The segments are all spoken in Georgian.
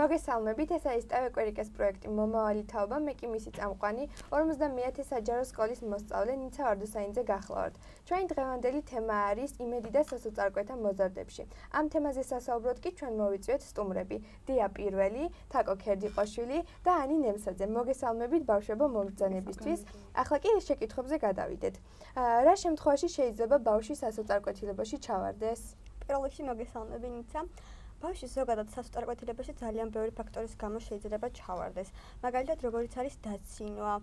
მოგესალმებით, ეს არის ტევეკვერიკეს პროექტი მომავალი თაობა, მე კი მისი წამყვანი 51 საჯარო სკოლის მოსწავლე ნიცა ვარდუსაინძე გახლავართ. ჩვენი დღევანდელი თემა არის იმედი და სასოწარკვეთა მოზარდებში. ამ თემაზე სასაუბროდ კი ჩვენ მოვიწვიეთ სტუმრები: დია პირველი, თაკო ქერდიყვაშვილი და ანი ნემსაძე. მოგესალმებით ბავშვებო მომბრძანებისთვის. ახლა კი ეს შეკითხვებზე გადავიდეთ. რა შემთხვევაში შეიძლება ბავშვი სასოწარკვეთილებაში ჩავარდეს? პირველ რიგში მოგესალმები ნიცა. ბავშვი ზოგადად სასოწარკვეთილებაში ძალიან ბევრი ფაქტორის გამო შეიძლება ჩავარდეს. მაგალითად, როგორიც არის დაცინვა,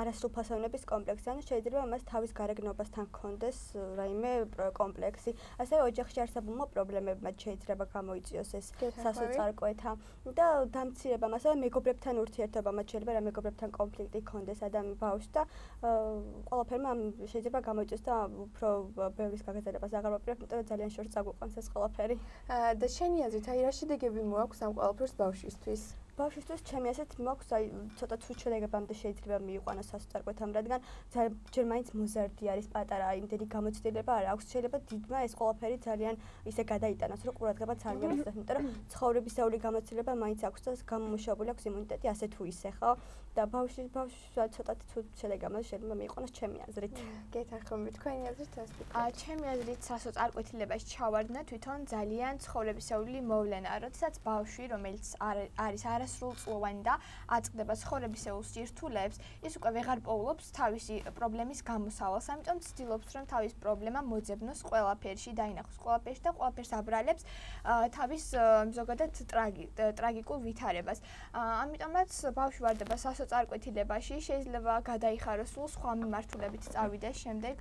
არასრულფასოვნების კომპლექსი, ანუ შეიძლება მას თავის გარეგნობასთან ჰქონდეს რაიმე კომპლექსი. ასევე ოჯახში არსებულმა პრობლემებმა შეიძლება გამოიწვიოს ეს სასოწარკვეთა და დამცირებამ, ასევე მეგობრებთან ურთიერთობა, მათ შეიძლება რა მეგობრებთან კონფლიქტი ჰქონდეს ბავშვს და ყველაფერმა შეიძლება გამოიწვიოს და უფრო ბევრის გაგრძელებას აღარ ვაპირებ, იმიტომ რომ ძალიან შორს წაგვიყვანს ეს ყველაფერი. და შენი აზრით, რა შედეგები მოაქვს ამ ყველაფერს ბავშვისთვის? ბავშვისთვის ჩემი აზრით მოაქვს ცოტა თუ შედეგებამდე შეიძლება მიიყვანოს სასოწარკვეთამ, რადგან ჯერ მაინც მოზარდი არის პატარა, იმდენი გამოცდილება არ აქვს. შეიძლება დიდმა ეს ყველაფერი ძალიან ისე გადაიტანოს, რომ ყურადღებაც არ მიაქცევს, იმიტომ რომ ცხოვრებისეული გამოცდილება მაინც აქვს და გამომუშავებული აქვს იმუნიტეტი ასე თუ ისე, ხო? და ბავშვი ცოტათი თუ შედეგებამდე შეიძლება მიიყვანოს ჩემი აზრით. გეთანხმებით, თქვენი აზრით ეს? ჩემი აზრით სასოწარკვეთილებაში ჩავარდნა თვითონ ძალიან ცხოვრებისეული მოვლენა, როდესაც ბავშვი, რომელიც არის არასრულწლოვანი და აწყდება ცხოვრებისეულს ირთულებს, ის უკვე ვეღარ პოულობს თავისი პრობლემის გამოსავალს, ამიტომ ცდილობს, რომ თავის პრობლემა მოძებნოს ყველაფერში, დაინახოს ყველაფერში და ყველაფერს აბრალებს თავის ზოგადად ტრაგიკულ ვითარებას. ამიტომაც ბავშვი ვარდება სასოწარკვეთილებაში, შეიძლება გადაიხაროს სხვა მიმართულებით წავიდეს შემდეგ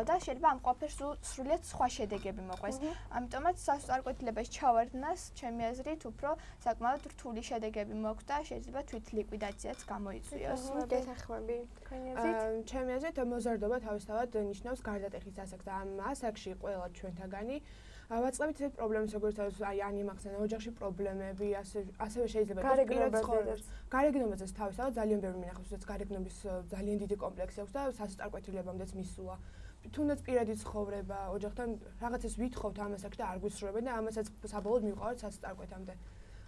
და შეიძლება ამ ყველაფერს სრულიად სხვა შედეგები მოყვეს. ამიტომაც სასოწარკვეთილებაში ჩავარდნას ჩემი აზრით უფრო საკმაოდ რთული შედეგები მოაქვს და შეიძლება თვით ლიკვიდაციაც გამოიწვიოს. გეთანხმები, თქვენი აზრით? ჩემი აზრით მოზარდობა თავისთავად ნიშნავს გარდატეხის ასაკს და ამ ასაკში ყველა ჩვენთაგანი ვაწყდებით ეს პრობლემის, როგორც ანი მახსენა, ოჯახში პრობლემები, ასევე შეიძლება გარეგნობაზეც თავისთავად ძალიან ბევრი მინახავს, რაც გარეგნობის ძალიან დიდი კომპლექსი აქვს და სასოწარკვეთილებამდეც მისულა. თუნდაც პირადი ცხოვრება, ოჯახთან რაღაცას ვითხოვთ ამ ასაკში და არ გვისურვებენ და ამასაც საბოლოოდ მივყავართ სასოწარკვეთამდე.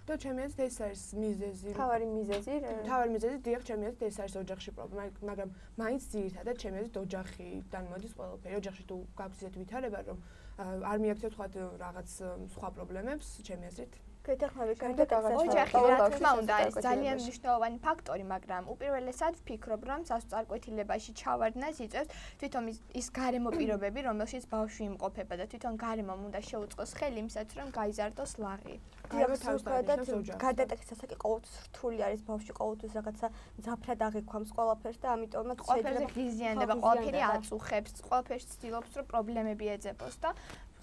და ჩემი აზრით ეს არის მიზეზი. თავარი მიზეზი? თავარი მიზეზი, დიახ, ჩემი აზრით ეს არის ოჯახში პრობლემა, მაგრამ მაინც ძირითადად ჩემი აზრით ოჯახიდან მოდის ყველაფერი. ოჯახში თუ გაქვს ისეთი ვითარება, რომ არ მიაქცევთ თქვა რაღაც სხვა პრობლემებს, ჩემი აზრით. გეთანხმებით, ოჯახი რა თქმა უნდა არის ძალიან მნიშვნელოვანი ფაქტორი, მაგრამ უპირველესად ვფიქრობ, რომ სასოწარკვეთილებაში ჩავარდნას იწვევს თვითონ ის გარემო პირობები, რომელშიც ბავშვი იმყოფება და თვითონ გარემომ უნდა შეუწყოს ხელი იმისაც, რომ გაიზარდოს ლაღი. გარდატეხის ასაკი ყოველთვის რთული არის, ბავშვი ყოველთვის რაღაცა მძაფრად აღიქვამს ყველაფერს და ამიტომაც ყველაფერზე ღიზიანდება, ყველაფერი აწუხებს, ყველაფერს ცდილობს, რომ პრობლემები ეძებოს და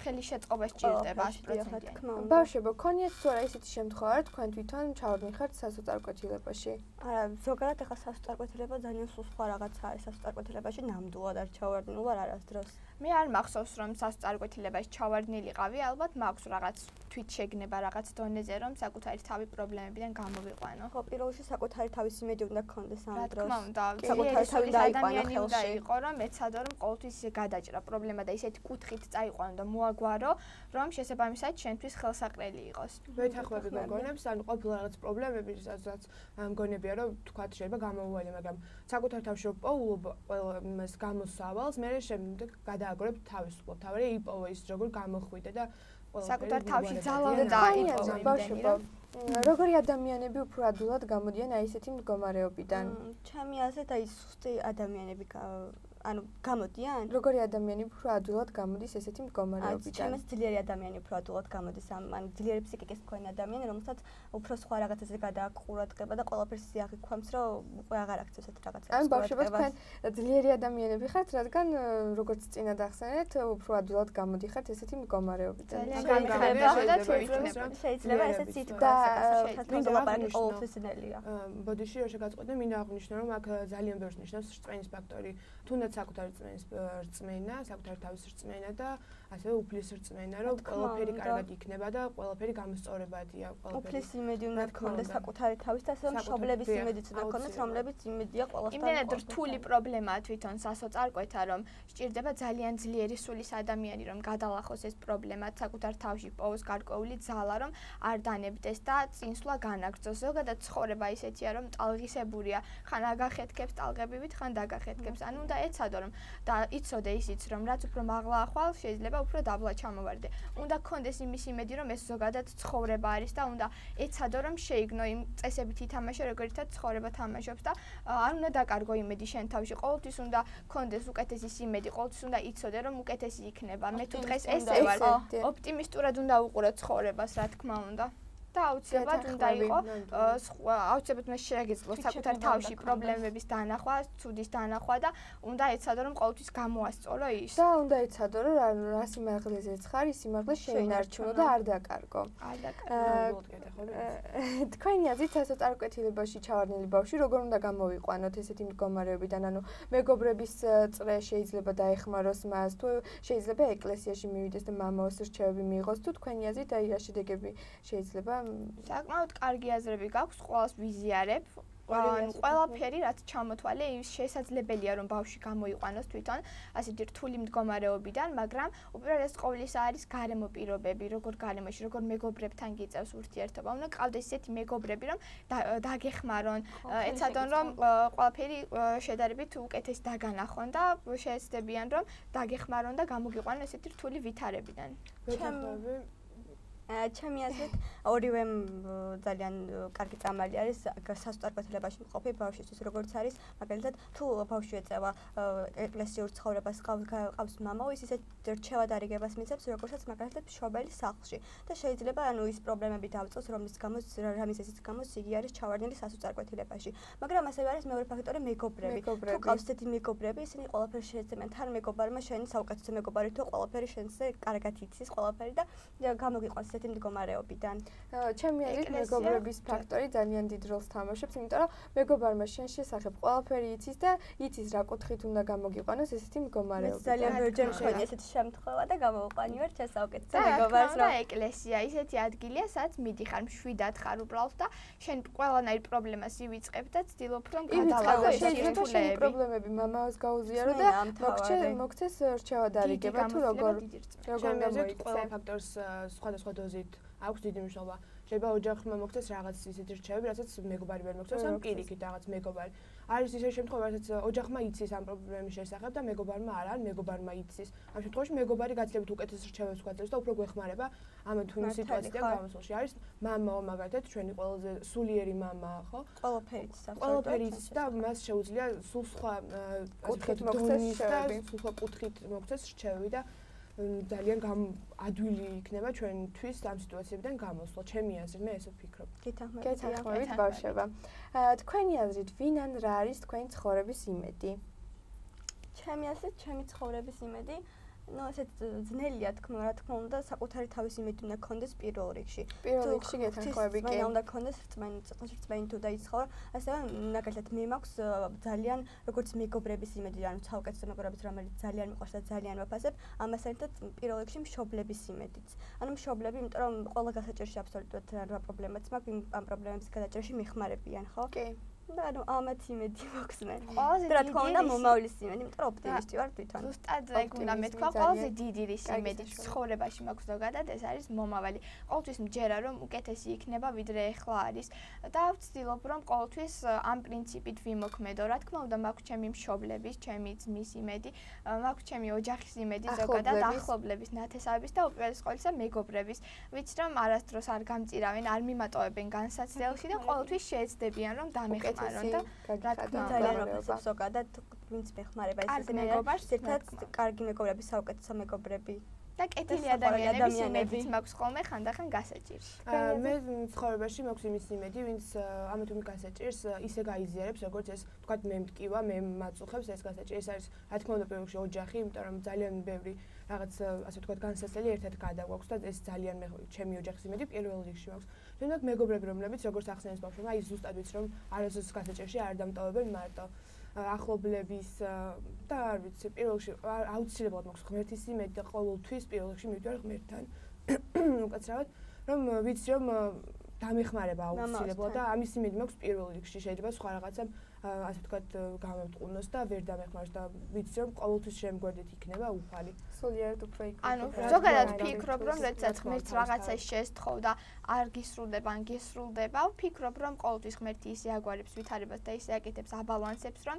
ხელი შეწყობა სჭირდება 100%. ბავშვებო, გქონიათ თუ არა ისეთი შემთხვევა, თქვენ თვითონ ჩავარდნიხართ სასოწარკვეთილებაში? არა, ზოგადად ახლა სასოწარკვეთილება ძალიან სულ სხვა რაღაცა არის. სასოწარკვეთილებაში ნამდვილად არ ჩავარდნილ ვარ არასდროს. მე არ მახსოვს, რომ სასოწარკვეთილებაში ჩავარდნილიყავი, ალბათ მაქვს რაღაც თვითშეგნება რაღაც დონეზე, რომ საკუთარი თავი პრობლემებიდან გამოვიყვანო. ხო, პირველ რიგში საკუთარი თავის იმედი უნდა გქონდეს ამ დროს. რა თქმა უნდა, საკუთარი თავი დაიყვანო ადამიანი უნდა იყო, რომ ეცადო, რომ ყოველთვის ისე გადაჭრა პრობლემა და ისეთი კუთხით წაიყვანო და მოაგვარო, რომ შესაბამისად შენთვის ხელსაყრელი იყოს. ვეთანხმები მოგონებს, ანუ ყოფილი რაღაც პრობლემები, სადაც მგონებია, რომ თქვათ შეიძლება გამოვივალე, მაგრამ საკუთარ თავში რომ პოულობ ყველა იმას გამოსავალს, მე შემდეგ გადააგორებ თავისუფლად. თავი იპოვო ის როგორ გამოხვიდე და საკუთარ თავში ძალავდა დაიპოვო ბავშვებო. როგორი ადამიანები უფრო ადვილად გამოდიან აი ესეთი მდგომარეობიდან? ჩემი აზრით აი სუსტი ადამიანები გამოდიან? როგორი ადამიანები უფრო ადვილად გამოდის ესეთი მდგომარეობიდან? ჩემი ძლიერი ადამიანი უფრო ადვილად გამოდის ან ძლიერი ფსიქიკის მქონე ადამიანი, რომელსაც უფრო სხვა რაღაცაზე გადააქვს ყურადღება და ყველაფერს აღიქვამს, რომ უკვე აღარ აქცევს ეს რაღაცა. ან ბავშვებო, თქვენ ძლიერი ადამიანები ხართ, რადგან როგორც წინათ ახსენეთ, უფრო ადვილად გამოდიხართ ესეთი მდგომარეობიდან. შეიძლება ესეც ითქვას, მინდა ლაპარაკი ყოველთვისნელია. ბოდიში რო შეგაწყვეტე, მინდა აღვნიშნო, რომ აქ ძალიან ბევრს ნიშნავს სტრესის ფაქტორი. თუნდაც მათ საკუთარი წმენის რწმენა, საკუთარი თავის რწმენა და ასევე უფლის რწმენა, რომ ყველაფერი კარგად იქნება და ყველაფერი გამოსწორებადია, ყველაფერი. უფლის იმედი უნდა გქონდეს საკუთარი თავის და ასევე მშობლების იმედიც უნდა გქონდეს, რომლებიც იმედია ყველასთან. იმდენად რთული პრობლემაა თვითონ სასოწარკვეთა, რომ სჭირდება ძალიან ძლიერი სულის ადამიანი, რომ გადალახოს ეს პრობლემა საკუთარ თავში, პოვოს გარკვეული ძალა, რომ არ დანებდეს და წინსვლა განაგრძოს. ზოგადად ცხოვრება ისეთია, რომ ტალღისებურია, ხან აგახეთქებს ტალღებივით, ხან დაგახეთქებს. ანუ უნდა ეცადო, რომ და იცოდე ისიც, რომ რაც უფრო მაღლა ახვალ, შეიძლება უფრო დაბლა ჩამოვარდე. უნდა გქონდეს იმის იმედი, რომ ეს ზოგადად ცხოვრება არის და უნდა ეცადო, რომ შეიგნო იმ წესებით ითამაშო, როგორიცაც ცხოვრება თამაშობს და არ უნდა დაკარგო იმედი შენ თავში. ყოველთვის უნდა გქონდეს უკეთესი იმედი, ყოველთვის უნდა იცოდე, რომ უკეთესი იქნება. მე თუ დღეს ესე ვარ, ოპტიმისტურად უნდა უყურე ცხოვრებას, რა თქმა უნდა. და აუცილებლად უნდა იყოს აუცილებლად მე შეაგეძლო საკუთარ თავში პრობლემების დანახვა, ცუდის დანახვა და უნდა ეცადო რომ ყოველთვის გამოასწორო ის. და უნდა ეცადო რომ რა სიმაღლეზეც ხარ, ის სიმაღლე შეინარჩუნო და არ დაკარგო. თქვენი აზრით სასოწარკვეთილებაში ჩავარდნილი ბავშვი როგორ უნდა გამოვიყვანოთ ესეთი მდგომარეობიდან? ანუ მეგობრების წრე შეიძლება დაეხმაროს მას, თუ შეიძლება ეკლესიაში მივიდეს და მამაოს რჩევები მიიღოს, თუ თქვენი აზრით აი რა შედეგები შეიძლება? საკმაოდ კარგი აზრები გაქვს, ყველას ვიზიარებ. ყველაფერი რაც ჩამოთვალე, ის შესაძლებელია რომ ბავშვი გამოიყვანოს თვითონ ასეთი რთული მდგომარეობიდან, მაგრამ უპირველეს ყოვლისა არის გარემო პირობები, როგორ გარემოში, როგორ მეგობრებთან გიწევს ურთიერთობა. უნდა გყავდეს ისეთი მეგობრები, რომ დაგეხმარონ, ეცადონ რომ ყველაფერი შედარებით უკეთესი დაგანახონ და შეეცდებიან რომ დაგეხმარონ და გამოგიყვანონ ესეთი რთული ვითარებიდან. ჩემი აზრით ორივე ძალიან კარგი წამალი არის სასოწარკვეთილებაში მყოფი ბავშვისთვის, როგორც არის მაგალითად თუ ბავშვი ეწევა ეკლესიურ ცხოვრებას, ყავს მამაო, ის ისეთ რჩევა-დარიგებას მისცემს, როგორცაც მაგალითად მშობელი სახლში და შეიძლება ანუ ის პრობლემები დავწოს, რომლის გამოც რამის ესეც გამოც იგი არის ჩავარდნილი სასოწარკვეთილებაში. მაგრამ ასევე არის მეორე ფაქტორი მეგობრები. თუ ყავს ესეთი მეგობრები, ისინი ყველაფერს შეეცემენ თან მეგობარმა, შენი საუკეთესო მეგობარი თუ ყველაფერი შენზე კარგად იცის ყველაფერი და გამოგიყვანს მდგომარეობიდან. ჩემი აზრით მეგობრების ფაქტორი ძალიან დიდ როლს თამაშობს, იმიტომ რომ მეგობარმა შენ შესახებ ყველაფერი იცის და იცის რა კუთხით უნდა გამოგიყვანოს ესეთი მდგომარეობა. ძალიან ბევრჯერ მქონია ესეთი შემთხვევა და გამოვიყვანივარ ჩემს საუკეთესო მეგობარს, რომ ეკლესია ისეთი ადგილია, სადაც მიდიხარ, მშვიდად ხარ უბრალოდ და შენ ყველანაირ პრობლემას ივიწყებ და ცდილობ რომ გადალახო შეიძლება შენი პრობლემები მამაოს გაუზიარო და მოგცეს რჩევა-დარიგება თუ როგორ გამოიქცე. ყველა ფაქტორს სხვადასხვა დოზით აქვს დიდი მნიშვნელობა. შეიძლება ოჯახმა მოგცეს რაღაც ისეთი რჩევები, რასაც მეგობარი ვერ მოგცეს, ან პირიქით რაღაც მეგობარი. არის ისეთი შემთხვევა, რასაც ოჯახმა იცის ამ პრობლემის შესახებ და მეგობარმა არა, ან მეგობარმა იცის. ამ შემთხვევაში მეგობარი გაცილებით უკეთეს რჩევებს გვაძლევს და უფრო გვეხმარება ამ თუ იმ სიტუაციიდან გამოსვლაში. არის მამაო მაგალითად, ჩვენი ყველაზე სულიერი მამაა, ხო? ყველაფერი იცის და მას შეუძლია სულ სხვა კუთხით მოგცეს რჩევები. სულ სხვა კუთხით მოგცეს რჩევები და ძალიან ადვილი იქნება ჩვენთვის ამ სიტუაციებიდან გამოსვლა. ჩემი აზრით, მე ესე ვფიქრობ. გეთანხმებით ბავშვება. თქვენი აზრით, ვინ ან რა არის თქვენი ცხოვრების იმედი? ჩემი აზრით, ჩემი ცხოვრების იმედი ესეთ ძნელია რა თქმა უნდა, საკუთარი თავის იმედი უნდა გქონდეს პირველ რიგში. პირველ რიგში გეთანხმები კი. უნდა გქონდეს რწმენი თუ დაიცხარო, ასევე მაგალითად მე მაქვს ძალიან როგორც მეგობრების იმედი, ანუ საუკეთესო მეგობრების, რომელიც ძალიან მიყვარს და ძალიან ვაფასებ, ამასთან ერთად პირველ რიგში მშობლების იმედიც. ანუ მშობლები, იმიტომ რომ ყველა გასაჭირში აბსოლუტურად რა პრობლემაც მაქვს, ამ პრობლემების გადაჭრაში მეხმარებიან, ხო? კი. და ანუ ამათ იმედი მაქვს მე. ყველაზე რა თქმა უნდა მომავლის იმედი, იმიტომ რომ ოპტიმისტი ვარ თვითონ. ზუსტად ეგ უნდა მეთქვა, ყველაზე დიდი რის იმედი ცხოვრებაში მაქვს ზოგადად ეს არის მომავალი. ყოველთვის მჯერა რომ უკეთესი იქნება ვიდრე ეხლა არის და ვცდილობ რომ ყოველთვის ამ პრინციპით ვიმოქმედო. რა თქმა უნდა მაქვს ჩემი მშობლების, ჩემი ძმის იმედი, მაქვს ჩემი ოჯახის იმედი ზოგადად ახლობლების, ნათესავების და უპირველეს ყოვლისა მეგობრების. ვიცი რომ არასდროს არ გამწირავენ, არ მიმატოვებენ განსაცდელში და ყოველთვის შეეცდებიან რომ დამეხმარონ. და ძალიან ვაფასებ ზოგადად ვინც მეხმარება ეს მეგობარს, ერთად კარგი მეგობრები, საუკეთესო მეგობრები და კეთილი ადამიანების იმედიც მაქვს ხოლმე ხანდახან გასაჭირში. მე ცხოვრებაში მაქვს იმის იმედი, ვინც ამ თუ გასაჭირს ისე გაიზიარებს, როგორც ეს თქვათ მე მткиვა, მე მაწუხებს ეს გასაჭირი. ეს არის რა თქმა უნდა პირველ რიგში ოჯახი, იმიტომ რომ ძალიან ბევრი რაღაც ასე ვთქვათ განსაცდელი ერთად გადაგვაქვს და ეს ძალიან ჩემი ოჯახის იმედი პირველ რიგში მაქვს. შემდეგ მეგობრები, რომლებიც როგორც ახსენეს ბავშვებმა, ის ზუსტად ვიცი რომ არასდროს გასაჭირში არ დამტოვებენ მარტო. ახლობლების და არ ვიცი, პირველ რიგში აუცილებლად მაქვს ღმერთის იმედი და ყოველთვის პირველ რიგში მივდივარ ღმერთთან. უკაცრავად, რომ ვიცი რომ დამეხმარება აუცილებლად და ამის იმედი მაქვს პირველ რიგში. შეიძლება სხვა რაღაცა ასე ვთქვათ გამოვტყუნოს და ვერ დამეხმაროს და ვიცი რომ ყოველთვის შემგვერდით იქნება უფალი. სულიერად უფრო იქნება. ანუ ზოგადად ვფიქრობ რომ როდესაც ღმერთს რაღაცა შესთხოვ და არ გისრულდება ან გისრულდება, ვფიქრობ რომ ყოველთვის ღმერთი ისე აგვარებს ვითარებას და ისე აკეთებს აბალანსებს რომ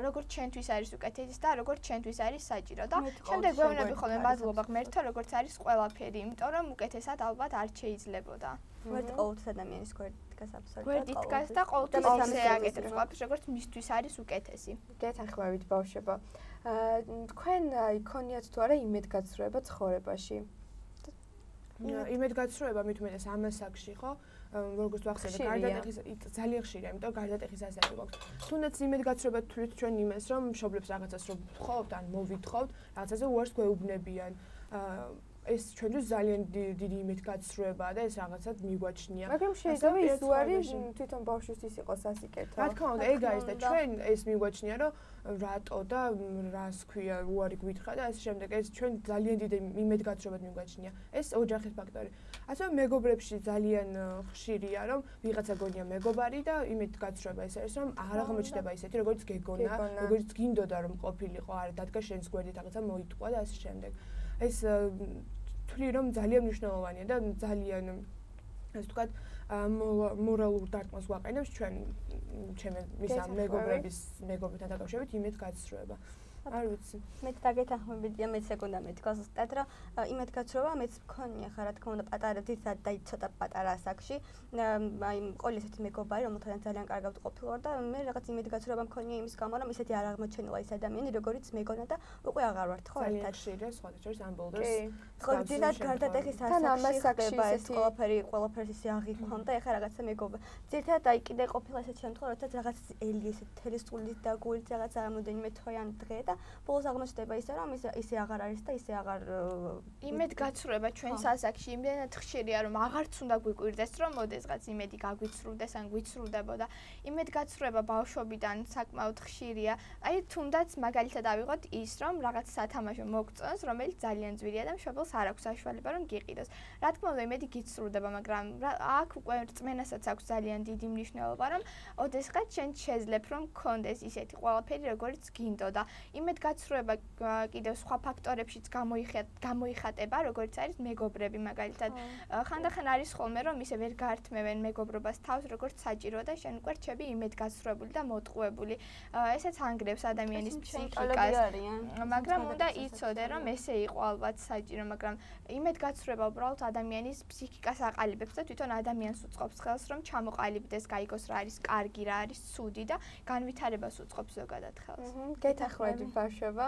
როგორც ჩვენთვის არის უკეთესი და როგორც ჩვენთვის არის საჭირო და შემდეგ ვეუბნები ხოლმე მადლობა ღმერთო როგორც არის ყველაფერი, იმიტომ რომ უკეთესად ალბათ არ შეიძლებოდა. ვერთ ყოველთვის ადამიანის გვერდით დგას აბსოლუტურად. გვერდით დგას და ყოველთვის ისე აკეთებს ყველაფერს როგორც მისთვის არის უკეთესი. გეთანხმებით ბავშვებო. თქვენ იქონიათ თუ არა იმედგაცრუება ცხოვრებაში? იმედგაცრუება მით უმეტეს ამასაკში ხო? როგორც ვახსენე, გარდატეხის ძალიან ხშირია, იმიტომ გარდატეხის ასაკი გვაქვს. თუნდაც იმედგაცრუება თვლით ჩვენ იმას, რომ მშობლებს რაღაცას რომ ვთხოვთ ან მოვითხოვთ, რაღაცაზე უარს გვეუბნებიან. ეს ჩვენთვის ძალიან დიდი იმედგაცრუებაა და ეს რაღაცად მიგვაჩნია. მაგრამ შეიძლება ის უარი თვითონ ბავშვისთვის იყოს ასიკეთო. რა თქმა უნდა, ეგ არის და ჩვენ ეს მიგვაჩნია, რომ რატო და რას ქვია უარი გვითხრა და ასე შემდეგ. ეს ჩვენ ძალიან დიდი იმედგაცრუებად მიგვაჩნია. ეს ოჯახის ფაქტორი. ასევე მეგობრებში ძალიან ხშირია, რომ ვიღაცა გონია მეგობარი და იმედგაცრუება ეს არის, რომ არ აღმოჩნდება ისეთი, როგორც გეგონა, როგორც გინდოდა რომ ყოფილიყო, არა დადგა შენს გვერდით რაღაცა მოიტყვა და ასე შემდეგ. ეს თვლი რომ ძალიან მნიშვნელოვანია და ძალიან ასე ვთქვათ მორალურ დარტყმას გვაყენებს ჩვენ ჩემი მეგობრებთან დაკავშირებით იმედგაცრუება. არ ვიცი. მეც დაგეთანხმებიდია, მეც ეგონდა მეთქვა ზუსტად, რომ იმედგაცრუება მეც მქონია ხა რა თქმა უნდა პატარა ძირთად და ცოტა პატარა ასაკში, აი ყოველი ესეთი მეგობარი, რომელთანაც ძალიან კარგად ყოფილვარ და მე რაღაც იმედგაცრუება მქონია იმის გამო, რომ ისეთი არ აღმოჩენილა ის ადამიანი, როგორიც მეგონა და უკვე აღარ ვართ ხო ერთად. ძალიან ხშირია სხვადასხვა ამ ბოლდოს. ხო, ძირთად გარდატეხის ასაკში ეს ყველაფერს ისე აღიქვამ და ეხლა რაღაცა მეგობა. ძირთად აი კიდე ყოფილა ესეთი შემთხვევა, როდესაც რაღაც ელი ესეთ თელესწულით და გულით რაღაც რამოდენიმე თვეან დღე და ბოლოს აღმოჩნდება ისე რომ ისე აღარ არის და ისე აღარ იმედგაცრუება ჩვენს ასაკში იმდენად ხშირია რომ აღარც უნდა გვიკვირდეს რომ მოდესღაც იმედი გაგვიცრუდეს ან გვიცრუდებოდა. იმედგაცრუება ბავშვობიდან საკმაოდ ხშირია. აი თუნდაც მაგალითად ავიღოთ ის რომ რაღაც სათამაშო მოგწონს რომელიც ძალიან ძვირია და მშობელს არ აქვს საშუალება რომ გიყიდოს. რა თქმა უნდა იმედი გიცრუდება, მაგრამ აქ უკვე რწმენასაც აქვს ძალიან დიდი მნიშვნელობა რომ ოდესღაც შენ შეძლებ რომ გქონდეს ისეთი ყველაფერი როგორც გინდოდა. იმედგაცრუება კიდევ სხვა ფაქტორებშიც გამოიხატება, როგორც არის მეგობრები მაგალითად. ხანდახან არის ხოლმე რომ ისე ვერ გაართმევენ მეგობრობას თავს, როგორც საჭირო და შენ უკვე რჩები იმედგაცრუებული და მოტყუებული. ესეც ანგრევს ადამიანის ფსიქიკას. მაგრამ უნდა იცოდე რომ ესე იყო ალბათ საჭირო, მაგრამ იმედგაცრუება უბრალოდ ადამიანის ფსიქიკას აყალიბებს და თვითონ ადამიანს უწყობს ხელს რომ ჩამოყალიბდეს, გაიგოს რა არის კარგი, რა არის ცუდი და განვითარებას უწყობს ზოგადად ხელს. გეთანხმებით ბავშვებო.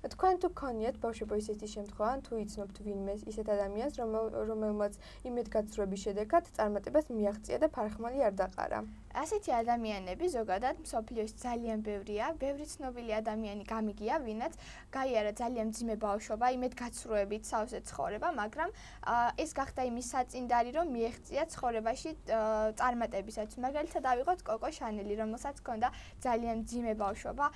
თქვენ თუ გქონიათ ბავშვებო ისეთი შემთხვევა, თუ იცნობთ ვინმე ისეთ ადამიანს, რომელმაც იმედგაცრუების შედეგად წარმატებას მიაღწია და ფარხმალი არ დაყარა? ასეთი ადამიანები ზოგადად მსოფლიოში ძალიან ბევრია. ბევრი ცნობილი ადამიანი გამიგია, ვინაც გაიარა ძალიან მძიმე ბავშვობა, იმედგაცრუებით სავსე ცხოვრება, მაგრამ ეს გახდა იმის საწინდარი, რომ მიეღწია ცხოვრებაში წარმატებისაც. მაგალითად ავიღოთ კოკო შანელი, რომელსაც ჰქონდა ძალიან მძიმე ბავშვობა.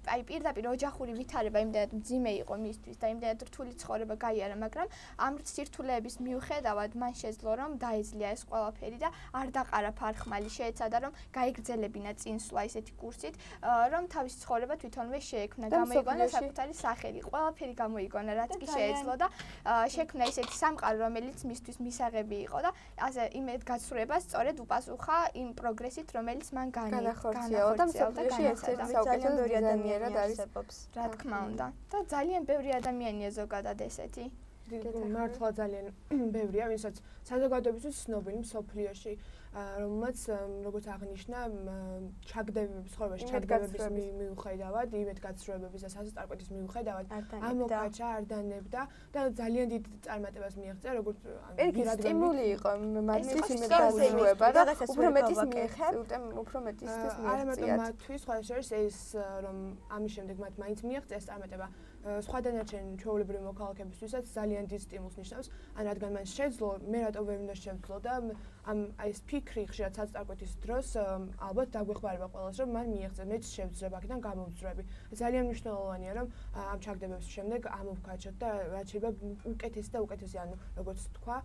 აი პირდაპირ ოჯახური ვითარება იმდენად მძიმე იყო მისთვის და იმდენად რთული ცხოვრება გაიარა, მაგრამ ამ სირთულეების მიუხედავად მან შეძლო რომ დაეძლია ეს ყველაფერი და არ დაყარა ფარხმალი, შეეცადა რომ გაიგრძელებინა წინსვლა ისეთი კურსით, რომ თავისი ცხოვრება თვითონვე შეექმნა, გამოიგონა საკუთარი სახელი, ყველაფერი გამოიგონა, რაც კი შეეძლო და შექმნა ისეთი სამყარო, რომელიც მისთვის მისაღები იყო და ასე იმედგაცრუებას სწორედ უპასუხა იმ პროგრესით, რომელიც მან განახორციელა და მსოფლიოში ერთ-ერთი საუკეთესო ადამიანად არსებობს. რა თქმა უნდა. და ძალიან ბევრი ადამიანია ზოგადად ესეთი. მართლა ძალიან ბევრია, ვისაც საზოგადოებისთვის ცნობილი მსოფლიოში, რომელმაც როგორც აღნიშნა, ჩაგდებების ცხოვრებაში ჩაგდებების მიუხედავად, იმედგაცრუებების და სასწრაფოების მიუხედავად ამოკაჩა, არ დანებდა და ძალიან დიდ წარმატებას მიაღწია, როგორც სტიმული იყო მათთვის იმედგაცრუება და უფრო მეტის მიაღწია, უფრო მეტის არა მარტო მათთვის, სხვა შორის ეს რომ ამის შემდეგ მათ მაინც მიაღწიეს წარმატება, სხვა დანარჩენ ჩვეულებრივი მოქალაქეებისთვისაც ძალიან დიდ სტიმულს ნიშნავს. ან რადგან მან შეძლო, მე რატო ვერ უნდა შევძლო და ამ აი ეს ფიქრი ხშირად საწარკვეთის დროს ალბათ დაგვეხმარება ყველას, რომ მან მიიღწევ, მეც შევძრებ აქედან გამოვძრები. ძალიან მნიშვნელოვანია, რომ ამ ჩაგდებების შემდეგ ამოვქაჩოთ და რაც შეიძლება უკეთესი და უკეთესი, ანუ როგორც თქვა,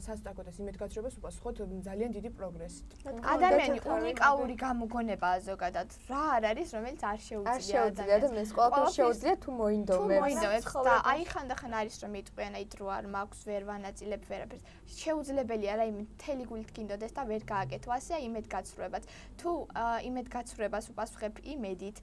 საწარკვეთის იმედგაცრუებას უპასუხოთ ძალიან დიდი პროგრესით. ადამიანი უნიკალური გამოგონებაა ზოგადად. რა არ არის, რომელიც არ შეუძლია და მე ყველაფერს შეუძლია თუ მოინდომებს და აი ხანდახან არის რომ იტყვიან აი დრო არ მაქვს, ვერ ვანაწილებ ვერაფერს. შეუძლებელია რა იმ მთელი გულით გინდოდეს და ვერ გააკეთო. ასე იმედგაცრუებაც. თუ იმედგაცრუებას უპასუხებ იმედით,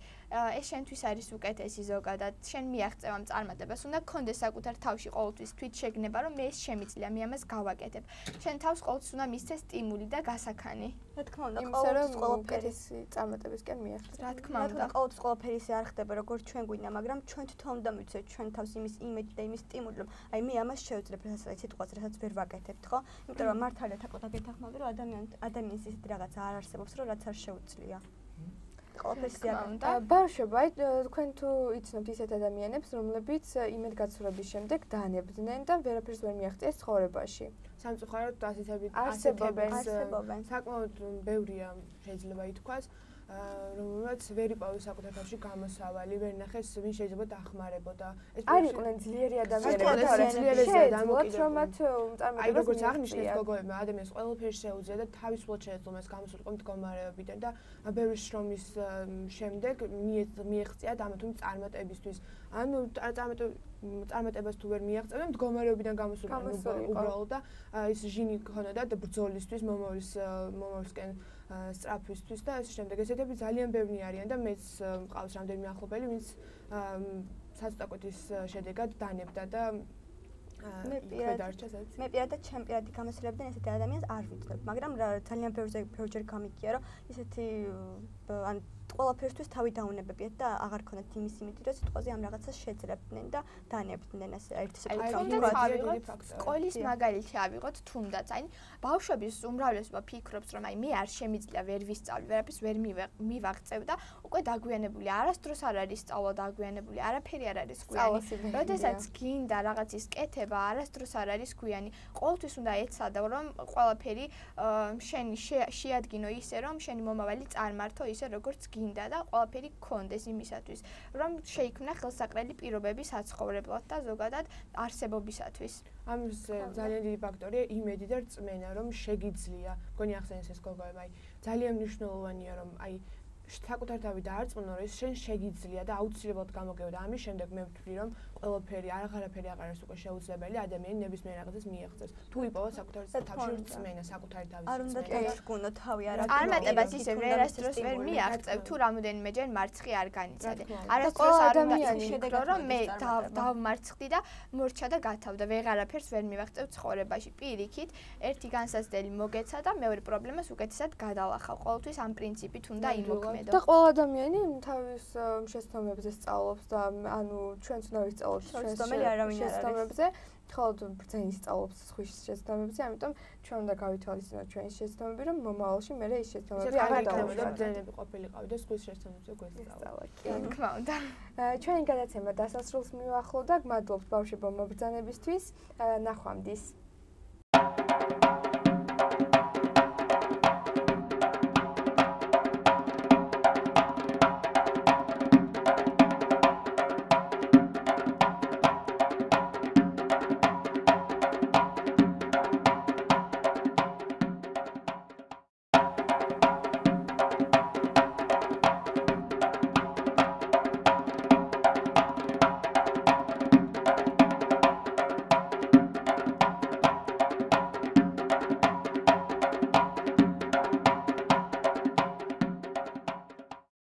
ეს შენთვის არის უკეთესი ზოგადად. შენ მიაღწევ ამ წარმატებას, უნდა გქონდეს საკუთარ თავში ყოველთვის თვითშეგნება, რომ მე ეს შემიძლია, მე ამას გავაკეთებ. შენ თავს ყოველთვის უნდა მისცე სტიმული და გასაქანი. რა თქმა უნდა, ყოველთვის ყველაფერი წარმატებისკენ მიაღწევ. რა თქმა უნდა, ყოველთვის ყველაფერი ისე არ ხდება, როგორც ჩვენ გვინდა, მაგრამ ჩვენ თვითონ უნდა მივცეთ ჩვენ თავს იმის იმედი და იმის სტიმული, რომ აი მე ამას შევძლებ, რასაც სიტყვას, რასაც ვერ ვაკეთებთ, ხო? იმიტომ რომ მართალია თაკოთა გეთახმები, რომ ადამიანის ისეთი რაღაცა არ არსებობს, რომ რაც არ შეუძლია. ბავშვობა, აი თქვენ თუ იცნობთ ისეთ ადამიანებს, რომლებიც იმედგაცრუების შემდეგ დანებდნენ და ვერაფერს ვერ მიაღწიეს ცხოვრებაში. სამწუხაროდ ასეთები არსებობენ. საკმაოდ ბევრია შეიძლება ითქვას. რომელსაც ვერ იპოვეს საკუთარ თავში გამოსავალი, ვერ ნახეს ვინ შეიძლება დახმარებოდა. არ იყვნენ ძლიერი ადამიანები და ძლიერეზეა დამოკიდებული. რომ მათ წარმატებას აი როგორც აღნიშნეთ გოგოებმა, ადამიანს ყველაფერი შეუძლია და თავისუფლად შეეძლო მას გამოსულიყო მდგომარეობიდან და ბევრი შრომის შემდეგ მიეღწია ამ თუ წარმატებისთვის. ანუ წარმატებას თუ ვერ მიაღწევენ, მდგომარეობიდან გამოსულიყო უბრალოდ და ის ჟინი ქონოდა და ბრძოლისთვის მომავლისკენ სწრაფვისთვის და ეს შემდეგ ესეთები ძალიან ბევრი არიან და მეც მყავს რამდენიმე ახლობელი, ვინც საწარკვეთის შედეგად დანებდა და მე პირადად ჩემ პირადი გამოსალებიდან ესეთი ადამიანს არ ვიცნობ, მაგრამ ძალიან ბევრჯერ გამიგია, რომ ესეთი ან ყველაფერთვის თავი დაუნებებიათ და აღარ ქონდათ იმის იმედი, რომ სიტყვაზე ამ რაღაცას შეძლებდნენ და დანებდნენ ასე ერთი სკოლის მაგალითი ავიღოთ თუნდაც. აი ბავშვების უმრავლესობა ფიქრობს, რომ აი მე არ შემიძლია ვერ ვისწავლი, ვერაფერს ვერ მივაღწევ და უკვე დაგვიანებული არასდროს არ არის სწავლა დაგვიანებული, არაფერი არ არის გვიანი. როდესაც გინდა რაღაცის კეთება, არასდროს არ არის გვიანი. ყოველთვის უნდა ეცადო, რომ ყველაფერი შენი შეადგინო ისე, რომ შენი მომავალი წარმართო ისე, როგორც გინდა და ყველაფერი გქონდეს იმისათვის, რომ შეიქმნა ხელსაყრელი პირობები საცხოვრებლად და ზოგადად არსებობისათვის. ამის ძალიან დიდი ფაქტორია იმედი და რწმენა, რომ შეგიძლია. მგონი ახსენეს ეს გოგოება, აი ძალიან მნიშვნელოვანია, რომ აი საკუთარ თავი დაარწმუნო, რომ შენ შეგიძლია და აუცილებლად გამოგევა და ამის შემდეგ მე ვთვლი, რომ ყველაფერი აღარაფერი აღარ არის უკვე შეუძლებელი, ადამიანი ნებისმიერ რაღაცას მიაღწევს. თუ იპოვა საკუთარ თავში რწმენა, საკუთარი თავის არ უნდა დაიჭგუნო თავი არა. წარმატებას ისე ვერასდროს ვერ მიაღწევ, თუ რამოდენიმეჯერ მარცხი არ განიცადე. არასდროს არ უნდა შედეგო, რომ მე დავმარცხდი და მორჩა და გათავდა, ვეღარაფერს ვერ მივაღწევ ცხოვრებაში. პირიქით, ერთი განსაცდელი მოგეცა და მეორე პრობლემას უკეთესად გადალახავ. ყოველთვის ამ პრინციპით უნდა იმოქმედო. და ყველა ადამიანი თავის შეცდომებზე სწავლობს და ანუ ჩვენც უნდა ვისწავლოთ შეცდომებზე, ხოლო ბრძენი სწავლობს სხვის შეცდომებზე, ამიტომ ჩვენ უნდა გავითვალისწინოთ ჩვენი შეცდომები, რომ მომავალში მე ეს შეცდომები აღარ დავუშვათ. ბრძენები ყოფილიყავი და სხვის შეცდომებზე გვესწავლა. კი, თქმა უნდა. ჩვენი გადაცემა დასასრულს მივახლოვდა. გმადლობთ ბავშვებო მობრძანებისთვის. ნახვამდის.